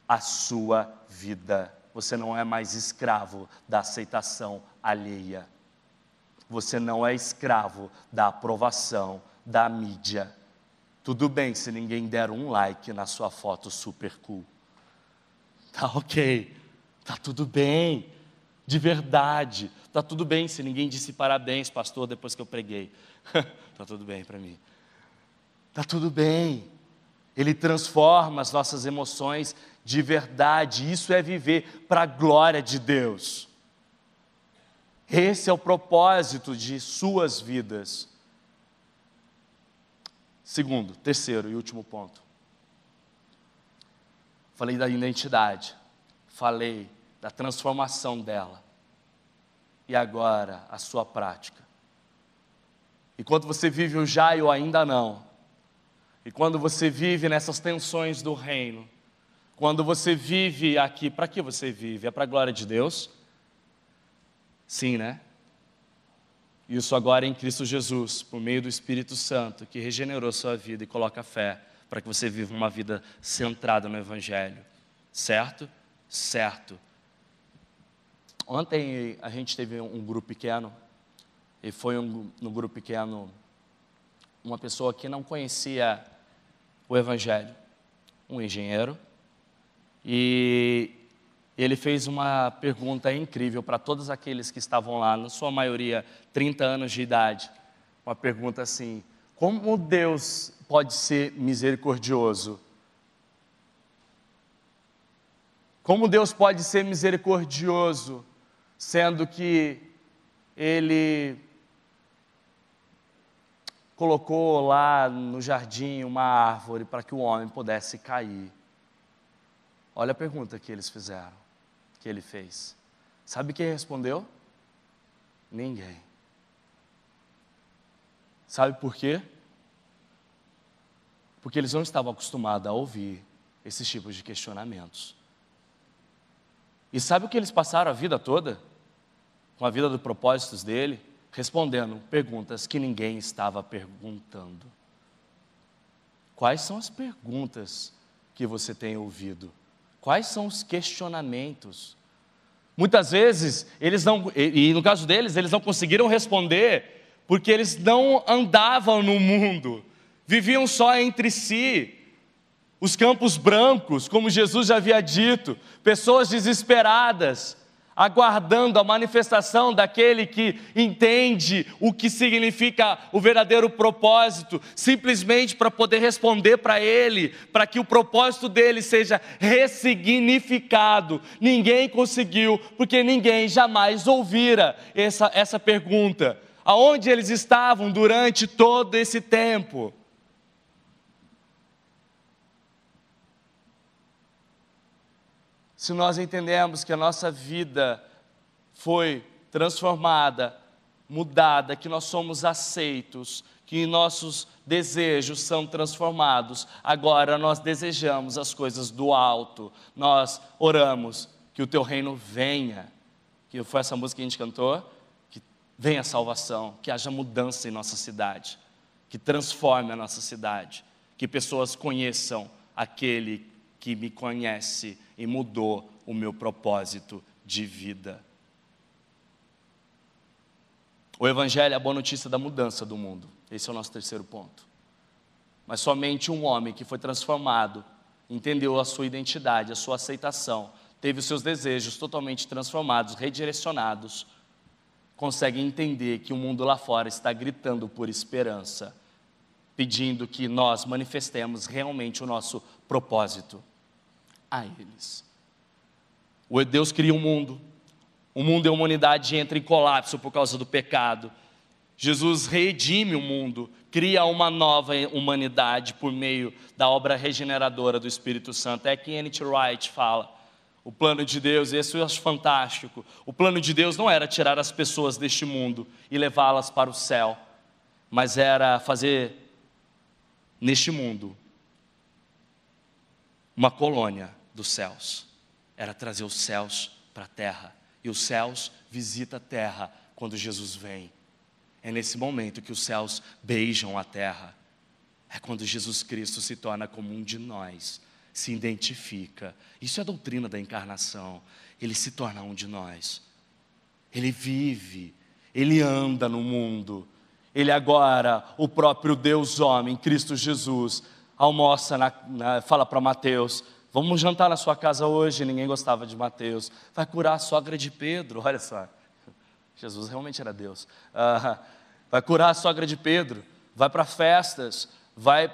a sua vida. Você não é mais escravo da aceitação alheia. Você não é escravo da aprovação da mídia. Tudo bem se ninguém der um like na sua foto super cool. Tá ok, tá tudo bem, de verdade. Tá tudo bem se ninguém disse parabéns, pastor, depois que eu preguei. Tá tudo bem para mim. Tá tudo bem. Ele transforma as nossas emoções de verdade. Isso é viver para a glória de Deus. Esse é o propósito de suas vidas. Segundo, terceiro e último ponto. Falei da identidade. Falei da transformação dela. E agora, a sua prática. E quando você vive o já e o ainda não, e quando você vive nessas tensões do reino, quando você vive aqui, para que você vive? É para a glória de Deus? Sim, né? Isso agora em Cristo Jesus, por meio do Espírito Santo, que regenerou sua vida e coloca fé, para que você viva uma vida centrada no Evangelho. Certo? Certo. Ontem a gente teve um grupo pequeno, e foi no grupo pequeno uma pessoa que não conhecia o Evangelho, um engenheiro, e ele fez uma pergunta incrível para todos aqueles que estavam lá, na sua maioria 30 anos de idade, uma pergunta assim: como Deus pode ser misericordioso? Como Deus pode ser misericordioso, sendo que Ele colocou lá no jardim uma árvore para que o homem pudesse cair. Olha a pergunta que eles fizeram, que ele fez. Sabe quem respondeu? Ninguém. Sabe por quê? Porque eles não estavam acostumados a ouvir esses tipos de questionamentos. E sabe o que eles passaram a vida toda? Com a vida dos propósitos dele? Respondendo perguntas que ninguém estava perguntando. Quais são as perguntas que você tem ouvido? Quais são os questionamentos? Muitas vezes, eles não, e no caso deles, eles não conseguiram responder, porque eles não andavam no mundo, viviam só entre si. Os campos brancos, como Jesus já havia dito, pessoas desesperadas, aguardando a manifestação daquele que entende o que significa o verdadeiro propósito, simplesmente para poder responder para ele, para que o propósito dele seja ressignificado. Ninguém conseguiu, porque ninguém jamais ouvira essa pergunta. Aonde eles estavam durante todo esse tempo? Se nós entendemos que a nossa vida foi transformada, mudada, que nós somos aceitos, que nossos desejos são transformados, agora nós desejamos as coisas do alto, nós oramos que o teu reino venha, que foi essa música que a gente cantou, que venha a salvação, que haja mudança em nossa cidade, que transforme a nossa cidade, que pessoas conheçam aquele que me conhece e mudou o meu propósito de vida. O Evangelho é a boa notícia da mudança do mundo. Esse é o nosso terceiro ponto. Mas somente um homem que foi transformado, entendeu a sua identidade, a sua aceitação, teve os seus desejos totalmente transformados, redirecionados, consegue entender que o mundo lá fora está gritando por esperança, pedindo que nós manifestemos realmente o nosso propósito a eles. O Deus cria um mundo, o mundo e a humanidade entram em colapso por causa do pecado. Jesus redime o mundo, cria uma nova humanidade por meio da obra regeneradora do Espírito Santo. É que N.T. Wright fala, o plano de Deus, esse eu acho fantástico, o plano de Deus não era tirar as pessoas deste mundo e levá-las para o céu, mas era fazer neste mundo uma colônia dos céus, era trazer os céus para a terra, e os céus visitam a terra quando Jesus vem. É nesse momento que os céus beijam a terra, é quando Jesus Cristo se torna como um de nós, se identifica. Isso é a doutrina da encarnação, ele se torna um de nós, ele vive, ele anda no mundo, ele agora, o próprio Deus homem, Cristo Jesus, almoça, fala para Mateus, vamos jantar na sua casa hoje. Ninguém gostava de Mateus. Vai curar a sogra de Pedro, olha só, Jesus realmente era Deus. Vai curar a sogra de Pedro, vai para festas, vai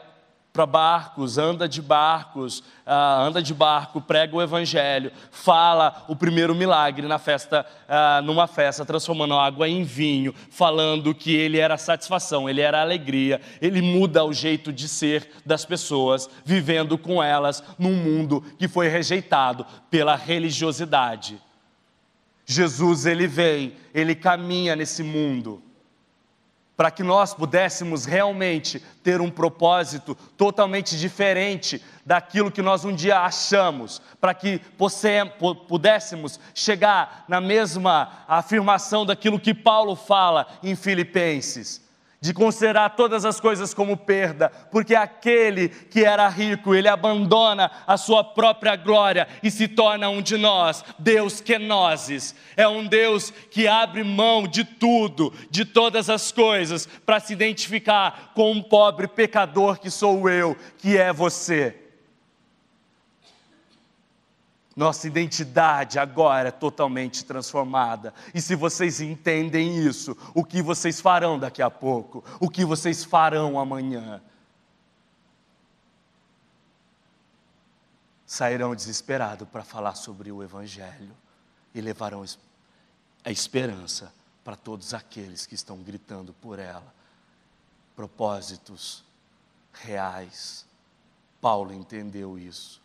para barcos, anda de barco, prega o evangelho, fala o primeiro milagre na festa, numa festa, transformando água em vinho, falando que ele era a satisfação, ele era a alegria, ele muda o jeito de ser das pessoas, vivendo com elas num mundo que foi rejeitado pela religiosidade. Jesus, ele vem, ele caminha nesse mundo, para que nós pudéssemos realmente ter um propósito totalmente diferente daquilo que nós um dia achamos, para que pudéssemos chegar na mesma afirmação daquilo que Paulo fala em Filipenses, de considerar todas as coisas como perda, porque aquele que era rico, ele abandona a sua própria glória e se torna um de nós. Deus kenosis, é um Deus que abre mão de tudo, de todas as coisas, para se identificar com um pobre pecador que sou eu, que é você. Nossa identidade agora é totalmente transformada. E se vocês entendem isso, o que vocês farão daqui a pouco? O que vocês farão amanhã? Sairão desesperados para falar sobre o Evangelho e levarão a esperança para todos aqueles que estão gritando por ela. propósitos reais. Paulo entendeu isso.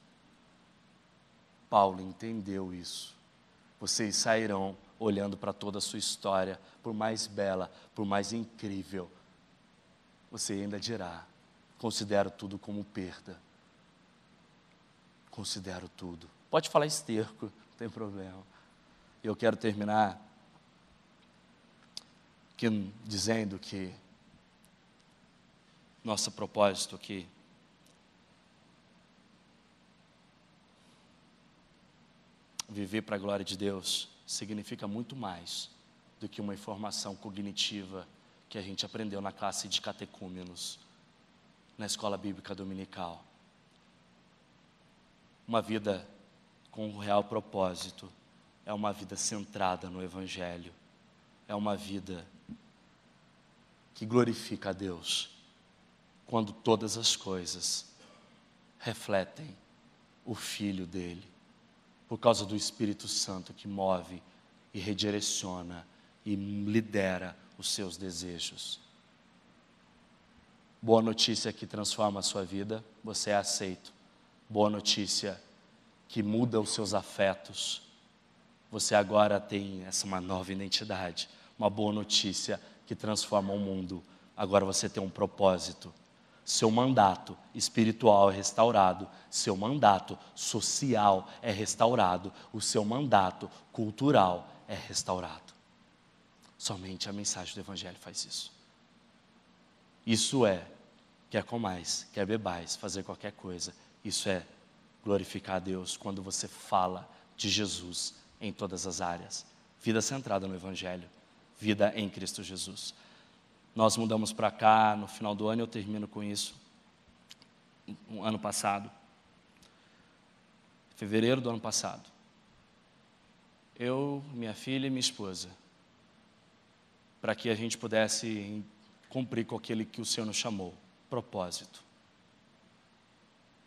Paulo entendeu isso. Vocês sairão olhando para toda a sua história, por mais bela, por mais incrível, você ainda dirá: considero tudo como perda. Considero tudo. Pode falar esterco, não tem problema. Eu quero terminar dizendo que nosso propósito aqui viver para a glória de Deus significa muito mais do que uma informação cognitiva que a gente aprendeu na classe de catecúmenos, na escola bíblica dominical. Uma vida com um real propósito é uma vida centrada no Evangelho, é uma vida que glorifica a Deus, quando todas as coisas refletem o Filho dele, por causa do Espírito Santo que move e redireciona e lidera os seus desejos. Boa notícia que transforma a sua vida, você é aceito. Boa notícia que muda os seus afetos, você agora tem uma nova identidade. Uma boa notícia que transforma o mundo, agora você tem um propósito. Seu mandato espiritual é restaurado, seu mandato social é restaurado, o seu mandato cultural é restaurado. Somente a mensagem do Evangelho faz isso. Isso é, quer comais, quer bebais, fazer qualquer coisa, isso é glorificar a Deus quando você fala de Jesus em todas as áreas. Vida centrada no Evangelho, vida em Cristo Jesus. Nós mudamos para cá no final do ano, eu termino com isso. No ano passado, fevereiro do ano passado, eu, minha filha e minha esposa, para que a gente pudesse cumprir com aquele que o Senhor nos chamou, propósito.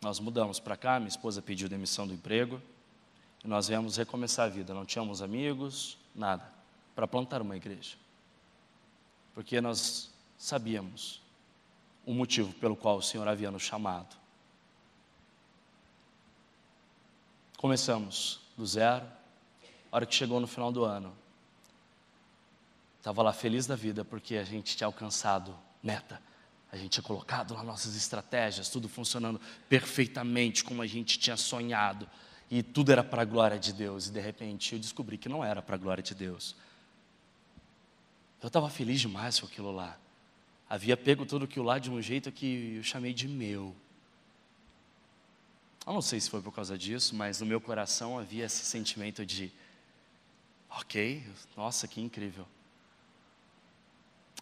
Nós mudamos para cá, minha esposa pediu demissão do emprego, e nós viemos recomeçar a vida, não tínhamos amigos, nada, para plantar uma igreja. Porque nós sabíamos o motivo pelo qual o Senhor havia nos chamado. Começamos do zero, a hora que chegou no final do ano, estava lá feliz da vida, porque a gente tinha alcançado meta, a gente tinha colocado lá nossas estratégias, tudo funcionando perfeitamente como a gente tinha sonhado, e tudo era para a glória de Deus, e de repente eu descobri que não era para a glória de Deus. Eu estava feliz demais com aquilo lá. Havia pego tudo aquilo lá de um jeito que eu chamei de meu. Eu não sei se foi por causa disso, mas no meu coração havia esse sentimento de: ok, nossa, que incrível.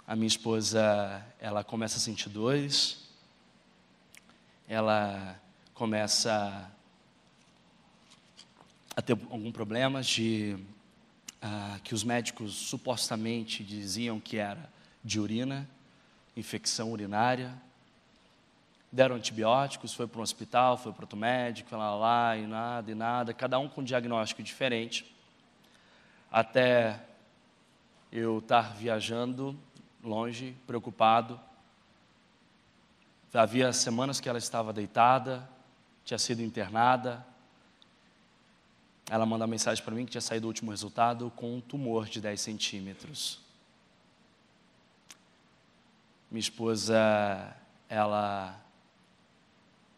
A minha esposa, ela começa a sentir dores, ela começa a ter algum problema que os médicos supostamente diziam que era de urina, infecção urinária. Deram antibióticos, foi para um hospital, foi para outro médico, lá, e nada, cada um com um diagnóstico diferente. Até eu estar viajando longe, preocupado. Havia semanas que ela estava deitada, tinha sido internada. Ela manda uma mensagem para mim que tinha saído o último resultado com um tumor de 10 centímetros. Minha esposa, ela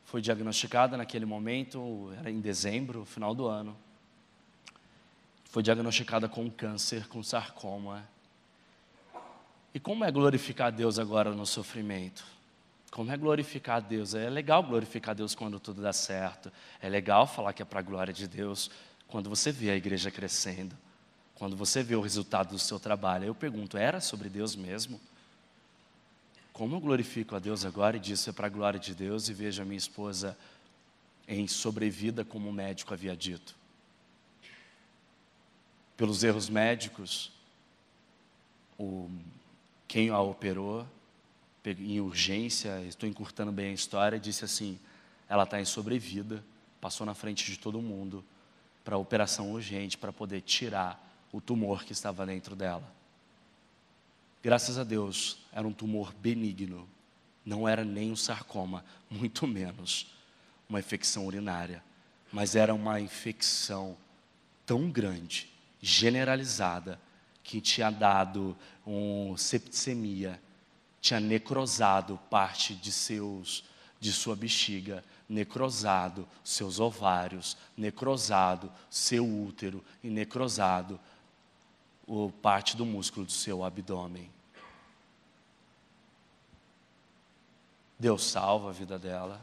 foi diagnosticada naquele momento, era em dezembro, final do ano. Foi diagnosticada com câncer, com sarcoma. E como é glorificar a Deus agora no sofrimento? Como é glorificar a Deus? É legal glorificar a Deus quando tudo dá certo. É legal falar que é para a glória de Deus quando você vê a igreja crescendo, quando você vê o resultado do seu trabalho. Eu pergunto, era sobre Deus mesmo? Como eu glorifico a Deus agora e disso é para a glória de Deus, e vejo a minha esposa em sobrevida como o médico havia dito. Pelos erros médicos, quem a operou, em urgência, estou encurtando bem a história, disse assim: ela está em sobrevida, passou na frente de todo mundo para a operação urgente, para poder tirar o tumor que estava dentro dela. Graças a Deus, era um tumor benigno, Não era nem um sarcoma, muito menos uma infecção urinária, mas era uma infecção tão grande, generalizada, que tinha dado septicemia, tinha necrosado parte de sua bexiga, necrosado seus ovários, necrosado seu útero e necrosado parte do músculo do seu abdômen. Deus salva a vida dela.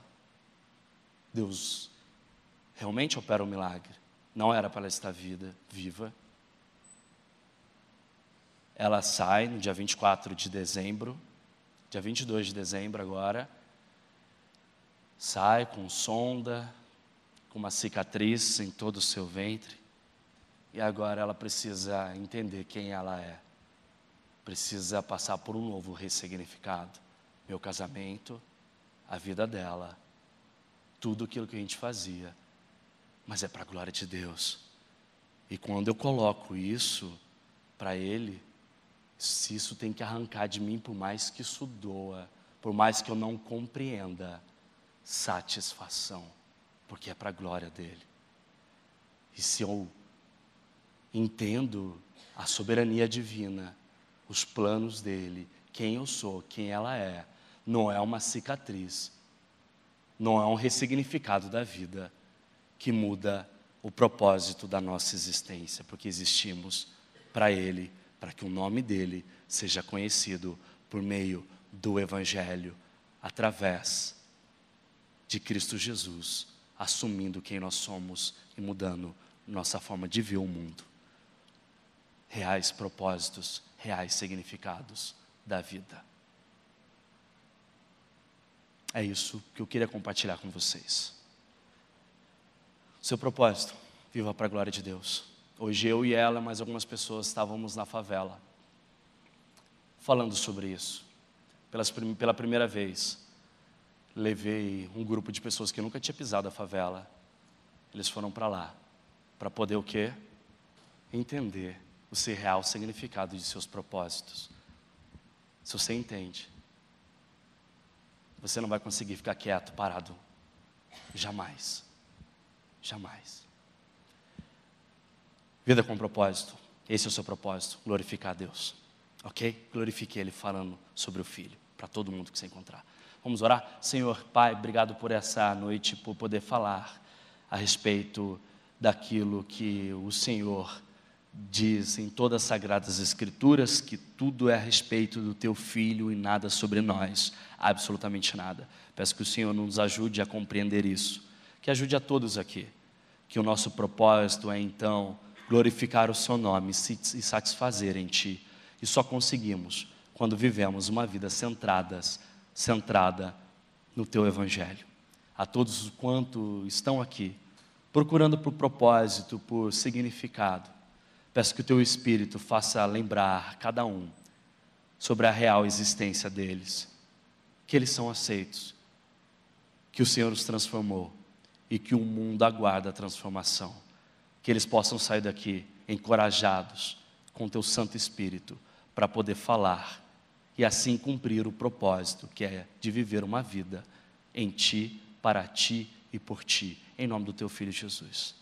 Deus realmente opera um milagre. Não era para ela estar viva. Ela sai no dia 24 de dezembro, dia 22 de dezembro agora, sai com sonda, com uma cicatriz em todo o seu ventre, e agora ela precisa entender quem ela é, precisa passar por um novo ressignificado. Meu casamento, a vida dela, tudo aquilo que a gente fazia, mas é para a glória de Deus. E quando eu coloco isso para Ele, se isso tem que arrancar de mim, por mais que isso doa, por mais que eu não compreenda, satisfação, porque é para a glória dEle. E se eu entendo a soberania divina, os planos dEle, quem eu sou, quem ela é, não é uma cicatriz, não é um ressignificado da vida que muda o propósito da nossa existência, porque existimos para Ele, para que o nome dEle seja conhecido por meio do Evangelho, através de Cristo Jesus, assumindo quem nós somos e mudando nossa forma de ver o mundo. Reais propósitos, reais significados da vida. É isso que eu queria compartilhar com vocês. Seu propósito, viva para a glória de Deus. Hoje eu e ela, mais algumas pessoas, estávamos na favela, falando sobre isso. Pela primeira vez, levei um grupo de pessoas que nunca tinha pisado a favela. Eles foram para lá, para poder o quê? Entender o real significado de seus propósitos. Se você entende, você não vai conseguir ficar quieto, parado. Jamais. Jamais. Vida com propósito. Esse é o seu propósito, glorificar a Deus. Ok? Glorifique Ele falando sobre o Filho, para todo mundo que você encontrar. Vamos orar? Senhor, Pai, obrigado por essa noite, por poder falar a respeito daquilo que o Senhor diz em todas as Sagradas Escrituras, que tudo é a respeito do Teu Filho e nada sobre nós, absolutamente nada. Peço que o Senhor nos ajude a compreender isso, que ajude a todos aqui, que o nosso propósito é então glorificar o Seu nome e satisfazer em Ti, e só conseguimos quando vivemos uma vida centrada no Teu Evangelho. A todos quanto estão aqui, procurando por propósito, por significado, peço que o Teu Espírito faça lembrar cada um sobre a real existência deles, que eles são aceitos, que o Senhor os transformou e que o mundo aguarda a transformação, que eles possam sair daqui encorajados com o Teu Santo Espírito para poder falar e assim cumprir o propósito que é de viver uma vida em Ti, para Ti e por Ti, em nome do Teu Filho Jesus.